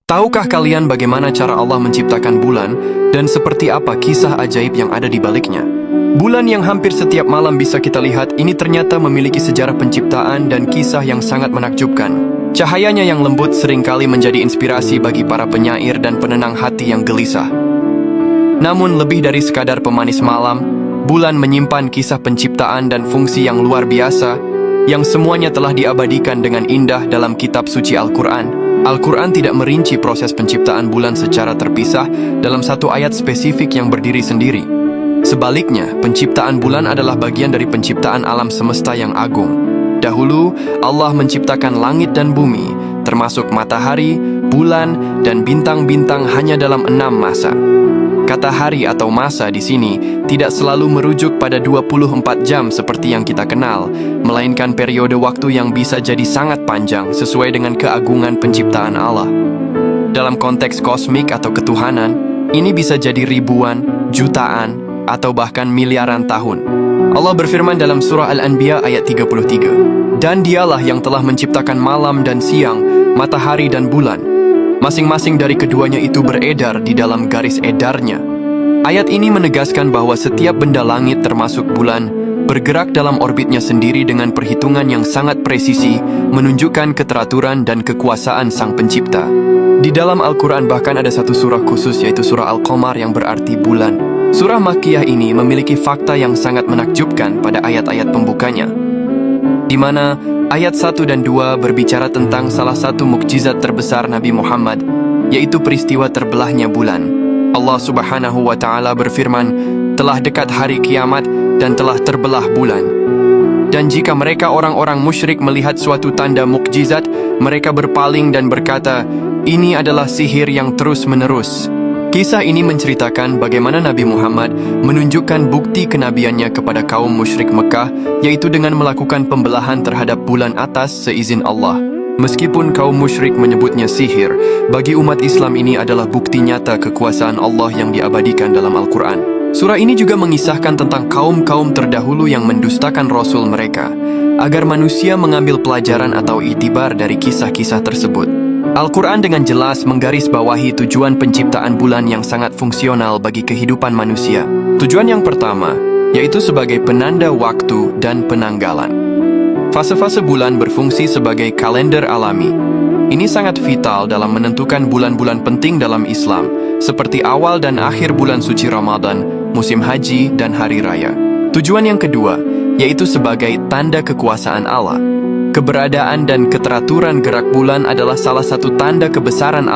Tahukah kalian bagaimana cara Allah menciptakan bulan dan seperti apa kisah ajaib yang ada di baliknya? Bulan yang hampir setiap malam bisa kita lihat ini ternyata memiliki sejarah penciptaan dan kisah yang sangat menakjubkan. Cahayanya yang lembut seringkali menjadi inspirasi bagi para penyair dan penenang hati yang gelisah. Namun lebih dari sekadar pemanis malam, bulan menyimpan kisah penciptaan dan fungsi yang luar biasa yang semuanya telah diabadikan dengan indah dalam kitab suci Al-Quran. Al-Quran tidak merinci proses penciptaan bulan secara terpisah dalam satu ayat spesifik yang berdiri sendiri. Sebaliknya, penciptaan bulan adalah bagian dari penciptaan alam semesta yang agung. Dahulu, Allah menciptakan langit dan bumi, termasuk matahari, bulan, dan bintang-bintang hanya dalam 6 masa. Kata hari atau masa di sini tidak selalu merujuk pada 24 jam seperti yang kita kenal, melainkan periode waktu yang bisa jadi sangat panjang sesuai dengan keagungan penciptaan Allah. Dalam konteks kosmik atau ketuhanan, ini bisa jadi ribuan, jutaan, atau bahkan miliaran tahun. Allah berfirman dalam surah Al-Anbiya ayat 33, "Dan dialah yang telah menciptakan malam dan siang, matahari dan bulan. Masing-masing dari keduanya itu beredar di dalam garis edarnya." Ayat ini menegaskan bahwa setiap benda langit termasuk bulan bergerak dalam orbitnya sendiri dengan perhitungan yang sangat presisi, menunjukkan keteraturan dan kekuasaan Sang Pencipta. Di dalam Al-Quran bahkan ada satu surah khusus yaitu surah Al-Qamar yang berarti bulan. Surah Makkiyah ini memiliki fakta yang sangat menakjubkan pada ayat-ayat pembukanya, di mana ayat 1 dan 2 berbicara tentang salah satu mukjizat terbesar Nabi Muhammad, yaitu peristiwa terbelahnya bulan. Allah Subhanahu wa Ta'ala berfirman, "Telah dekat hari kiamat dan telah terbelah bulan. Dan jika mereka orang-orang musyrik melihat suatu tanda mukjizat, mereka berpaling dan berkata, 'Ini adalah sihir yang terus-menerus.'" Kisah ini menceritakan bagaimana Nabi Muhammad menunjukkan bukti kenabiannya kepada kaum musyrik Mekah, yaitu dengan melakukan pembelahan terhadap bulan atas seizin Allah. Meskipun kaum musyrik menyebutnya sihir, bagi umat Islam ini adalah bukti nyata kekuasaan Allah yang diabadikan dalam Al-Quran. Surah ini juga mengisahkan tentang kaum-kaum terdahulu yang mendustakan Rasul mereka, agar manusia mengambil pelajaran atau iktibar dari kisah-kisah tersebut. Al-Quran dengan jelas menggarisbawahi tujuan penciptaan bulan yang sangat fungsional bagi kehidupan manusia. Tujuan yang pertama, yaitu sebagai penanda waktu dan penanggalan. Fase-fase bulan berfungsi sebagai kalender alami. Ini sangat vital dalam menentukan bulan-bulan penting dalam Islam, seperti awal dan akhir bulan suci Ramadan, musim haji, dan hari raya. Tujuan yang kedua, yaitu sebagai tanda kekuasaan Allah. Keberadaan dan keteraturan gerak bulan adalah salah satu tanda kebesaran Allah